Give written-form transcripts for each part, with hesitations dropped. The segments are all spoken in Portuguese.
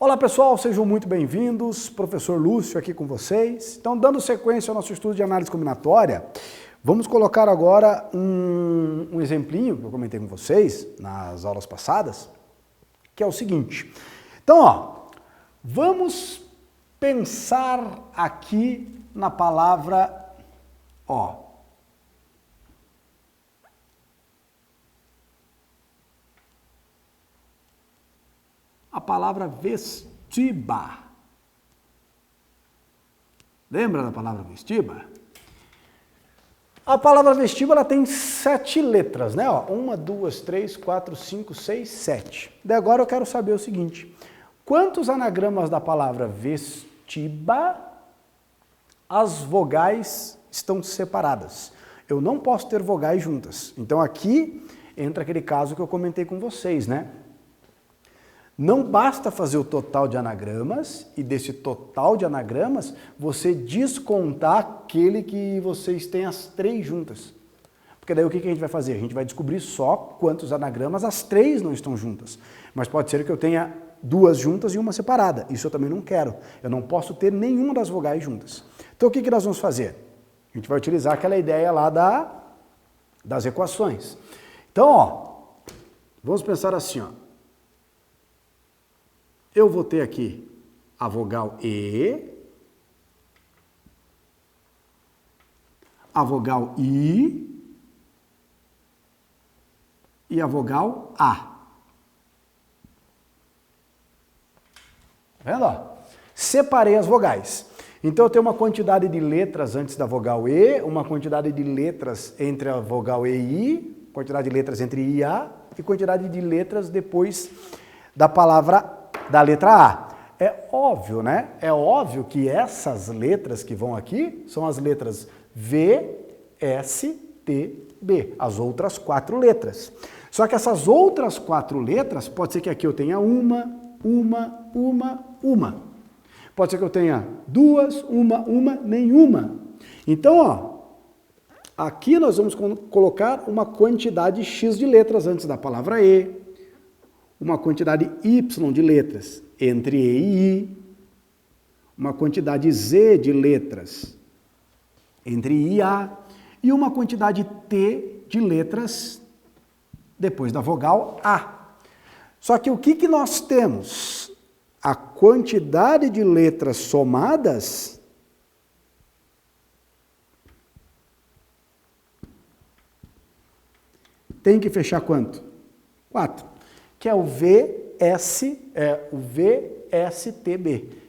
Olá pessoal, sejam muito bem-vindos, professor Lúcio aqui com vocês. Então, dando sequência ao nosso estudo de análise combinatória, vamos colocar agora um exemplinho que eu comentei com vocês nas aulas passadas, que é o seguinte. Então, vamos pensar aqui na palavra, a palavra vestiba. Lembra da palavra vestiba? A palavra vestiba ela tem 7 letras, né? 1, 2, 3, 4, 5, 6, 7. Daí agora eu quero saber o seguinte: quantos anagramas da palavra vestiba as vogais estão separadas? Eu não posso ter vogais juntas. Então aqui entra aquele caso que eu comentei com vocês, né? Não basta fazer o total de anagramas e desse total de anagramas você descontar aquele que vocês têm as 3 juntas. Porque daí o que a gente vai fazer? A gente vai descobrir só quantos anagramas as 3 não estão juntas. Mas pode ser que eu tenha 2 juntas e uma separada. Isso eu também não quero. Eu não posso ter nenhuma das vogais juntas. Então o que nós vamos fazer? A gente vai utilizar aquela ideia lá das equações. Então, vamos pensar assim, eu vou ter aqui a vogal E, a vogal I e a vogal A. Tá vendo? Separei as vogais. Então eu tenho uma quantidade de letras antes da vogal E, uma quantidade de letras entre a vogal E e I, quantidade de letras entre I e A e quantidade de letras depois da letra A. É óbvio, né? É óbvio que essas letras que vão aqui são as letras V, S, T, B, as outras 4 letras. Só que essas outras 4 letras, pode ser que aqui eu tenha uma. Pode ser que eu tenha 2, uma, nenhuma. Então, aqui nós vamos colocar uma quantidade X de letras antes da palavra E, uma quantidade Y de letras entre E e I, uma quantidade Z de letras entre I e A e uma quantidade T de letras depois da vogal A. Só que o que nós temos? A quantidade de letras somadas tem que fechar quanto? 4. Que é o VSTB.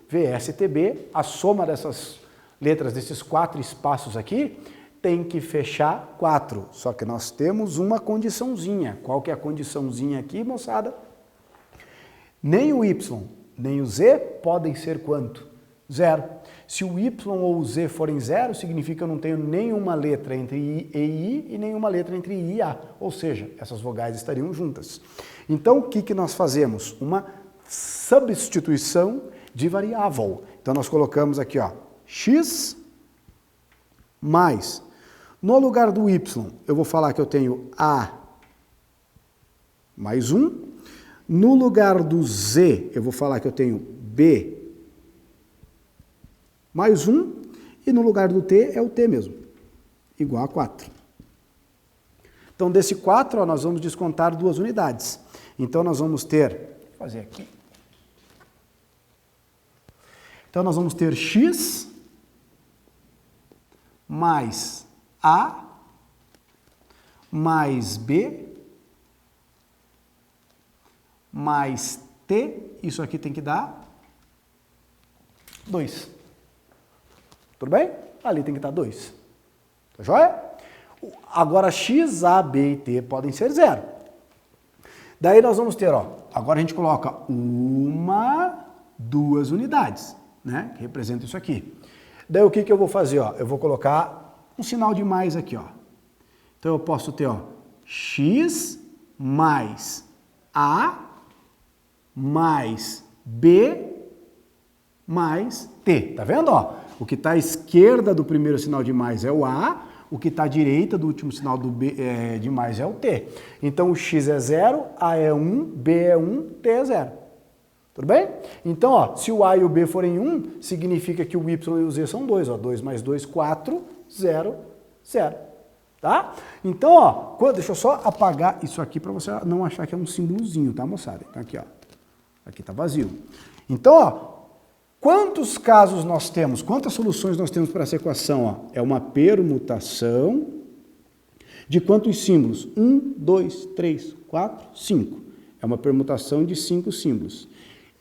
VSTB, a soma dessas letras, desses 4 espaços aqui, tem que fechar 4. Só que nós temos uma condiçãozinha. Qual que é a condiçãozinha aqui, moçada? Nem o Y, nem o Z podem ser quanto? 0. Se o Y ou o Z forem 0, significa que eu não tenho nenhuma letra entre I e I e nenhuma letra entre I e A. Ou seja, essas vogais estariam juntas. Então, o que nós fazemos? Uma substituição de variável. Então, nós colocamos aqui, X mais, no lugar do Y, eu vou falar que eu tenho A mais 1. No lugar do Z, eu vou falar que eu tenho B mais 1. E no lugar do T é o T mesmo, igual a 4. Então, desse 4, nós vamos descontar 2 unidades. Então, nós vamos ter, vou fazer aqui. Então, nós vamos ter X mais A mais B mais T, isso aqui tem que dar 2. Tudo bem? Ali tem que dar 2. Tá joia? Agora, X, A, B e T podem ser 0. Daí nós vamos ter, agora a gente coloca 1, 2 unidades, né? Que representa isso aqui. Daí o que eu vou fazer, Eu vou colocar um sinal de mais aqui, Então eu posso ter, X mais A mais B mais T. Tá vendo, O que está à esquerda do primeiro sinal de mais é o A, o que está à direita do último sinal do B, de mais é o T. Então o X é 0, A é 1, B é 1, T é 0. Tudo bem? Então, ó, se o A e o B forem 1, significa que o Y e o Z são 2. Ó, 2 mais 2, 4, 0, 0. Tá? Então, ó, deixa eu só apagar isso aqui para você não achar que é um símbolozinho, tá, moçada? Então, aqui, ó. Aqui tá vazio. Então, ó, quantos casos nós temos? Quantas soluções nós temos para essa equação? Ó? É uma permutação de quantos símbolos? 1, 2, 3, 4, 5. É uma permutação de 5 símbolos.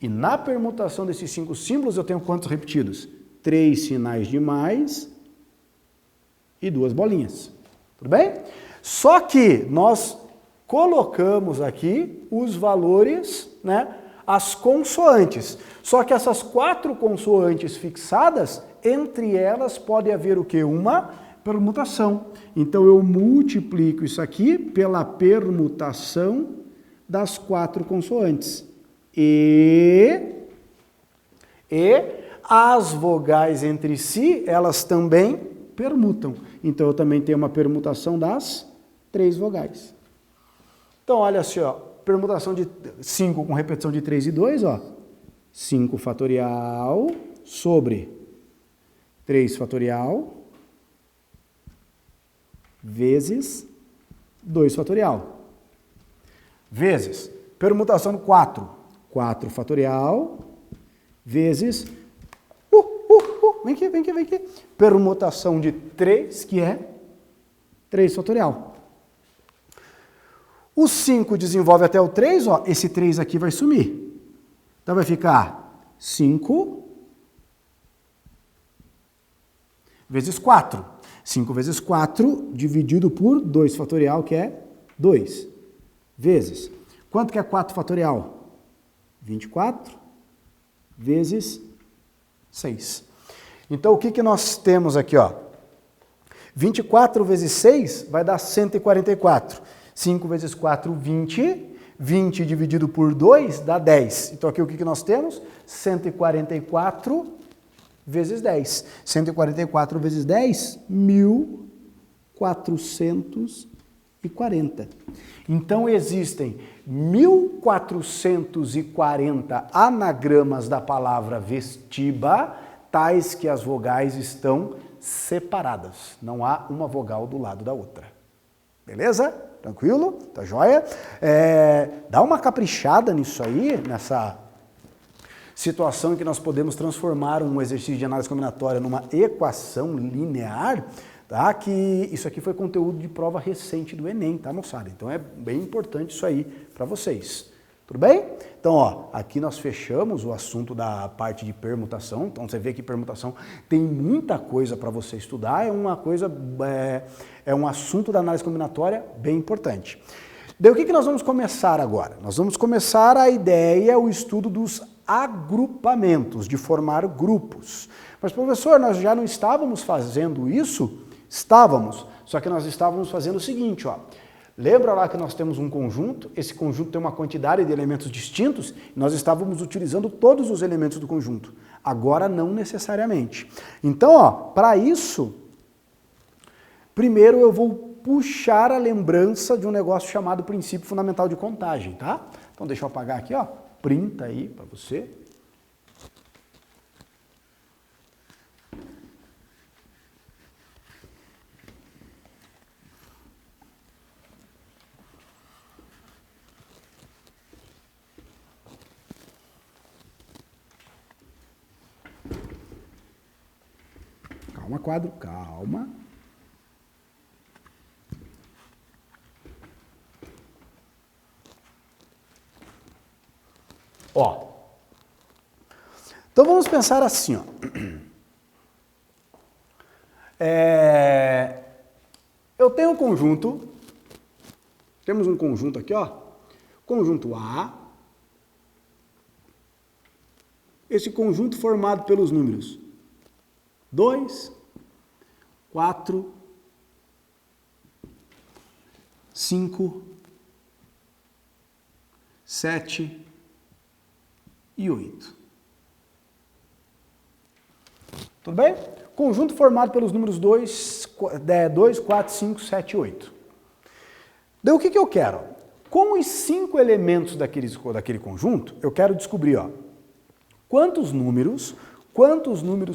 E na permutação desses 5 símbolos eu tenho quantos repetidos? 3 sinais de mais e 2 bolinhas. Tudo bem? Só que nós colocamos aqui os valores, né, as consoantes. Só que essas 4 consoantes fixadas, entre elas pode haver o quê? Uma permutação. Então eu multiplico isso aqui pela permutação das 4 consoantes. E as vogais entre si, elas também permutam. Então eu também tenho uma permutação das 3 vogais. Então olha assim, ó, permutação de 5 com repetição de 3 e 2, ó. 5 fatorial sobre 3 fatorial vezes 2 fatorial. Vezes permutação de 4. 4 fatorial vezes vem aqui, vem aqui, vem aqui. Permutação de 3, que é 3 fatorial. O 5 desenvolve até o 3, ó, esse 3 aqui vai sumir. Então vai ficar 5 vezes 4. 5 vezes 4 dividido por 2 fatorial, que é 2. Vezes. Quanto que é 4 fatorial? 24 vezes 6. Então, o que nós temos aqui, ó? 24 vezes 6 vai dar 144. 5 vezes 4, 20. 20 dividido por 2 dá 10. Então, aqui o que nós temos? 144 vezes 10. 144 vezes 10, 1440. Então, existem 1440 anagramas da palavra vestiba, tais que as vogais estão separadas. Não há uma vogal do lado da outra. Beleza? Tranquilo? Tá joia? Dá uma caprichada nisso aí, nessa situação em que nós podemos transformar um exercício de análise combinatória numa equação linear, tá? Que isso aqui foi conteúdo de prova recente do Enem, tá, moçada? Então é bem importante isso aí para vocês. Tudo bem? Então, ó, aqui nós fechamos o assunto da parte de permutação. Então, você vê que permutação tem muita coisa para você estudar. É um assunto da análise combinatória bem importante. Daí, o que nós vamos começar agora? Nós vamos começar a ideia, o estudo dos agrupamentos, de formar grupos. Mas, professor, nós já não estávamos fazendo isso? Estávamos, só que nós estávamos fazendo o seguinte, ó. Lembra lá que nós temos um conjunto, esse conjunto tem uma quantidade de elementos distintos, e nós estávamos utilizando todos os elementos do conjunto. Agora não necessariamente. Então, ó, para isso, primeiro eu vou puxar a lembrança de um negócio chamado princípio fundamental de contagem, tá? Então deixa eu apagar aqui, ó, printa aí para você. Calma, quadro, calma. Ó. Então vamos pensar assim, ó. Eu tenho um conjunto, temos um conjunto aqui, ó. Conjunto A. Esse conjunto formado pelos números 2, 4, 5, 7 e 8. Tudo bem? Conjunto formado pelos números 2, 4, 5, 7 e 8. Daí o que eu quero? Com os 5 elementos daquele conjunto, eu quero descobrir, ó, quantos números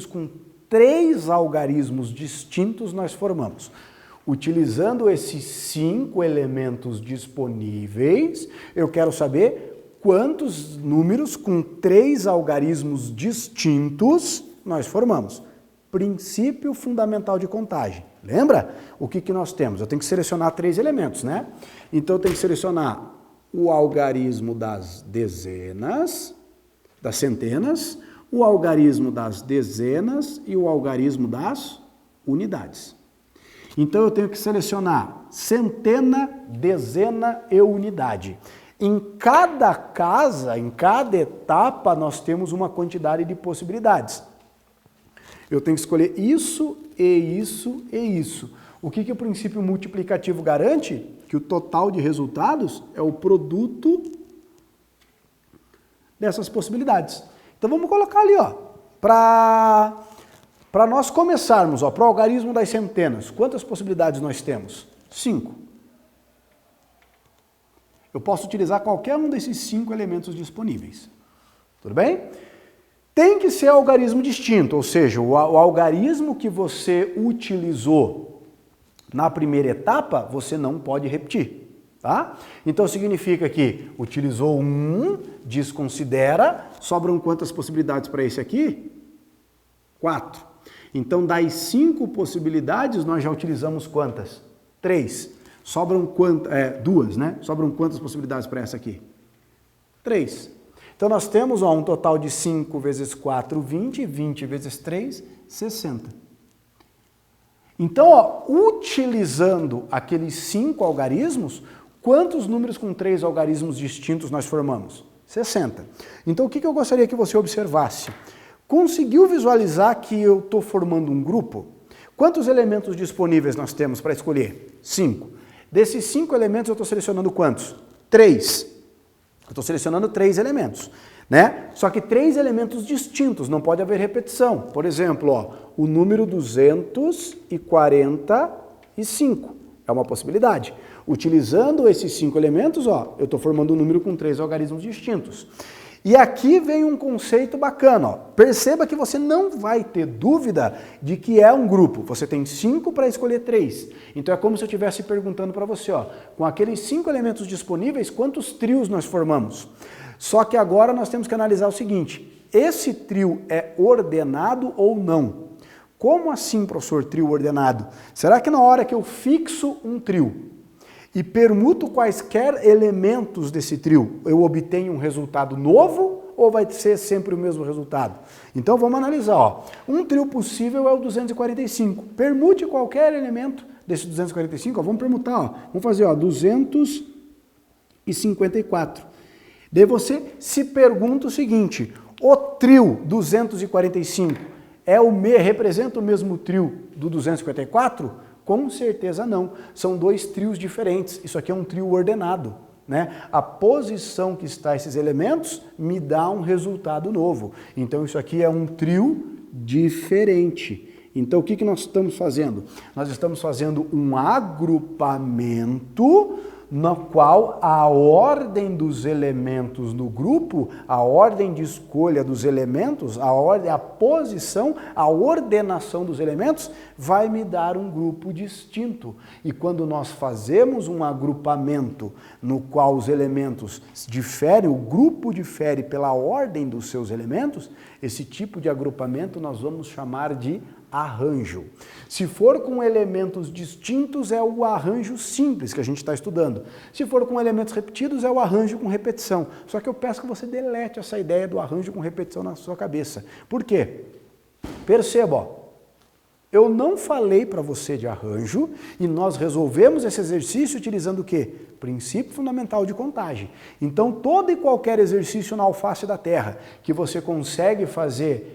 com 3 algarismos distintos nós formamos. Utilizando esses 5 elementos disponíveis, eu quero saber quantos números com 3 algarismos distintos nós formamos. Princípio fundamental de contagem. Lembra? O que nós temos? Eu tenho que selecionar 3 elementos, né? Então eu tenho que selecionar o algarismo das dezenas, das centenas, o algarismo das dezenas e o algarismo das unidades. Então eu tenho que selecionar centena, dezena e unidade. Em cada casa, em cada etapa, nós temos uma quantidade de possibilidades. Eu tenho que escolher isso e isso e isso. O que o princípio multiplicativo garante? Que o total de resultados é o produto dessas possibilidades. Então vamos colocar ali, ó, para nós começarmos, ó, para o algarismo das centenas. Quantas possibilidades nós temos? 5. Eu posso utilizar qualquer um desses 5 elementos disponíveis. Tudo bem? Tem que ser algarismo distinto, ou seja, o algarismo que você utilizou na primeira etapa, você não pode repetir, tá? Então significa que utilizou um, desconsidera, sobram quantas possibilidades para esse aqui? 4. Então das 5 possibilidades, nós já utilizamos quantas? 3. Sobram quantas? 2, né? Sobram quantas possibilidades para essa aqui? 3. Então nós temos, ó, um total de 5 vezes 4, 20, 20 vezes 3, 60. Então, ó, utilizando aqueles 5 algarismos, quantos números com 3 algarismos distintos nós formamos? 60. Então o que eu gostaria que você observasse? Conseguiu visualizar que eu estou formando um grupo? Quantos elementos disponíveis nós temos para escolher? 5. Desses 5 elementos eu estou selecionando quantos? 3. Eu estou selecionando 3 elementos, né? Só que 3 elementos distintos, não pode haver repetição. Por exemplo, ó, o número 245 é uma possibilidade. Utilizando esses 5 elementos, ó, eu estou formando um número com 3 algarismos distintos. E aqui vem um conceito bacana, ó. Perceba que você não vai ter dúvida de que é um grupo. Você tem 5 para escolher 3. Então é como se eu estivesse perguntando para você, ó, com aqueles 5 elementos disponíveis, quantos trios nós formamos? Só que agora nós temos que analisar o seguinte, esse trio é ordenado ou não? Como assim, professor, trio ordenado? Será que na hora que eu fixo um trio e permuto quaisquer elementos desse trio, eu obtenho um resultado novo ou vai ser sempre o mesmo resultado? Então vamos analisar, ó. Um trio possível é o 245. Permute qualquer elemento desse 245, ó, vamos permutar, ó. Vamos fazer, ó, 254. Daí você se pergunta o seguinte, o trio 245 representa o mesmo trio do 254? Com certeza não. São 2 trios diferentes. Isso aqui é um trio ordenado, né? A posição que está esses elementos me dá um resultado novo. Então isso aqui é um trio diferente. Então o que nós estamos fazendo? Nós estamos fazendo um agrupamento no qual a ordem dos elementos no grupo, a ordem de escolha dos elementos, a posição, a ordenação dos elementos vai me dar um grupo distinto. E quando nós fazemos um agrupamento no qual os elementos diferem, o grupo difere pela ordem dos seus elementos, esse tipo de agrupamento nós vamos chamar de arranjo. Se for com elementos distintos, é o arranjo simples que a gente está estudando. Se for com elementos repetidos, é o arranjo com repetição. Só que eu peço que você delete essa ideia do arranjo com repetição na sua cabeça. Por quê? Perceba, ó, eu não falei para você de arranjo e nós resolvemos esse exercício utilizando o quê? Princípio fundamental de contagem. Então, todo e qualquer exercício na alface da terra que você consegue fazer,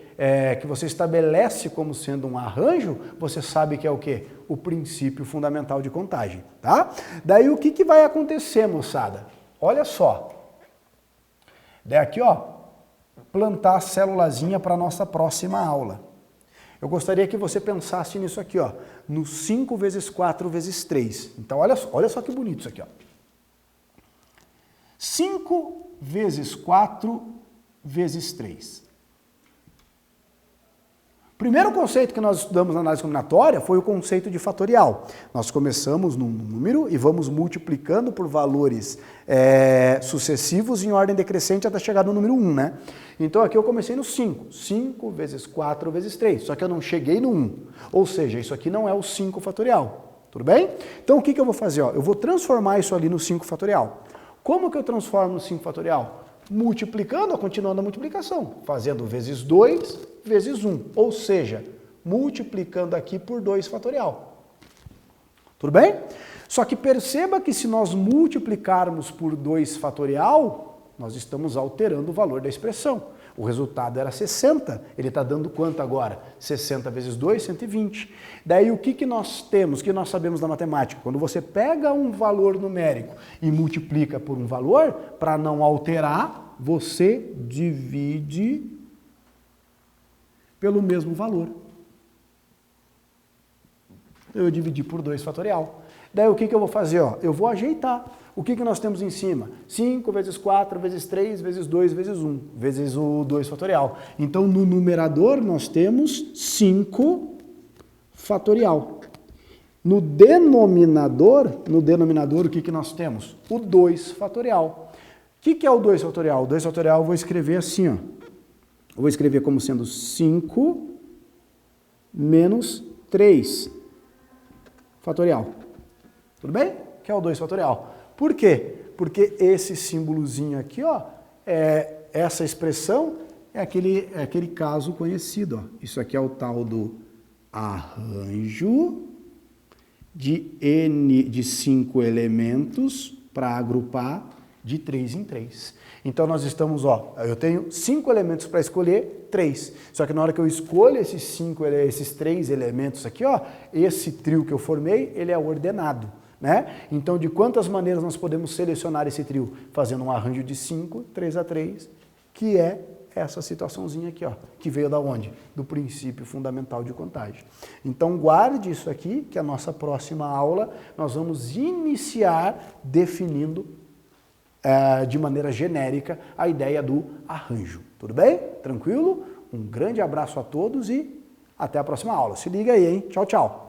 que você estabelece como sendo um arranjo, você sabe que é o quê? O princípio fundamental de contagem, tá? Daí o que vai acontecer, moçada? Olha só. Daí aqui, ó, plantar a célulazinha para a nossa próxima aula. Eu gostaria que você pensasse nisso aqui, ó, no 5 vezes 4 vezes 3. Então, olha só que bonito isso aqui, ó. 5 vezes 4 vezes 3. O primeiro conceito que nós estudamos na análise combinatória foi o conceito de fatorial. Nós começamos num número e vamos multiplicando por valores sucessivos em ordem decrescente até chegar no número 1, né? Então aqui eu comecei no 5. 5 vezes 4 vezes 3. Só que eu não cheguei no 1. Ou seja, isso aqui não é o 5 fatorial. Tudo bem? Então o que eu vou fazer? Eu vou transformar isso ali no 5 fatorial. Como que eu transformo no 5 fatorial? Multiplicando, continuando a multiplicação, fazendo vezes 2 vezes 1, ou seja, multiplicando aqui por 2 fatorial. Tudo bem? Só que perceba que se nós multiplicarmos por 2 fatorial, nós estamos alterando o valor da expressão. O resultado era 60, ele está dando quanto agora? 60 vezes 2, 120. Daí o que nós temos, o que nós sabemos da matemática? Quando você pega um valor numérico e multiplica por um valor, para não alterar, você divide pelo mesmo valor. Eu dividi por 2 fatorial. Daí o que eu vou fazer? Eu vou ajeitar. O que nós temos em cima? 5 vezes 4 vezes 3 vezes 2 vezes 1, vezes o 2 fatorial. Então, no numerador, nós temos 5 fatorial. No denominador, o que nós temos? O 2 fatorial. O que é o 2 fatorial? O 2 fatorial eu vou escrever assim, ó. Eu vou escrever como sendo 5 menos 3 fatorial. Tudo bem? Que é o 2 fatorial. Por quê? Porque esse símbolozinho aqui, essa expressão é aquele caso conhecido. Isso aqui é o tal do arranjo de 5 elementos para agrupar de 3 em 3. Então nós estamos, eu tenho 5 elementos para escolher, 3. Só que na hora que eu escolho esses 3 elementos aqui, esse trio que eu formei, ele é ordenado. Né? Então, de quantas maneiras nós podemos selecionar esse trio? Fazendo um arranjo de 5, 3 a 3, que é essa situaçãozinha aqui, que veio da onde? Do princípio fundamental de contagem. Então, guarde isso aqui, que a nossa próxima aula nós vamos iniciar definindo de maneira genérica a ideia do arranjo. Tudo bem? Tranquilo? Um grande abraço a todos e até a próxima aula. Se liga aí, hein? Tchau, tchau!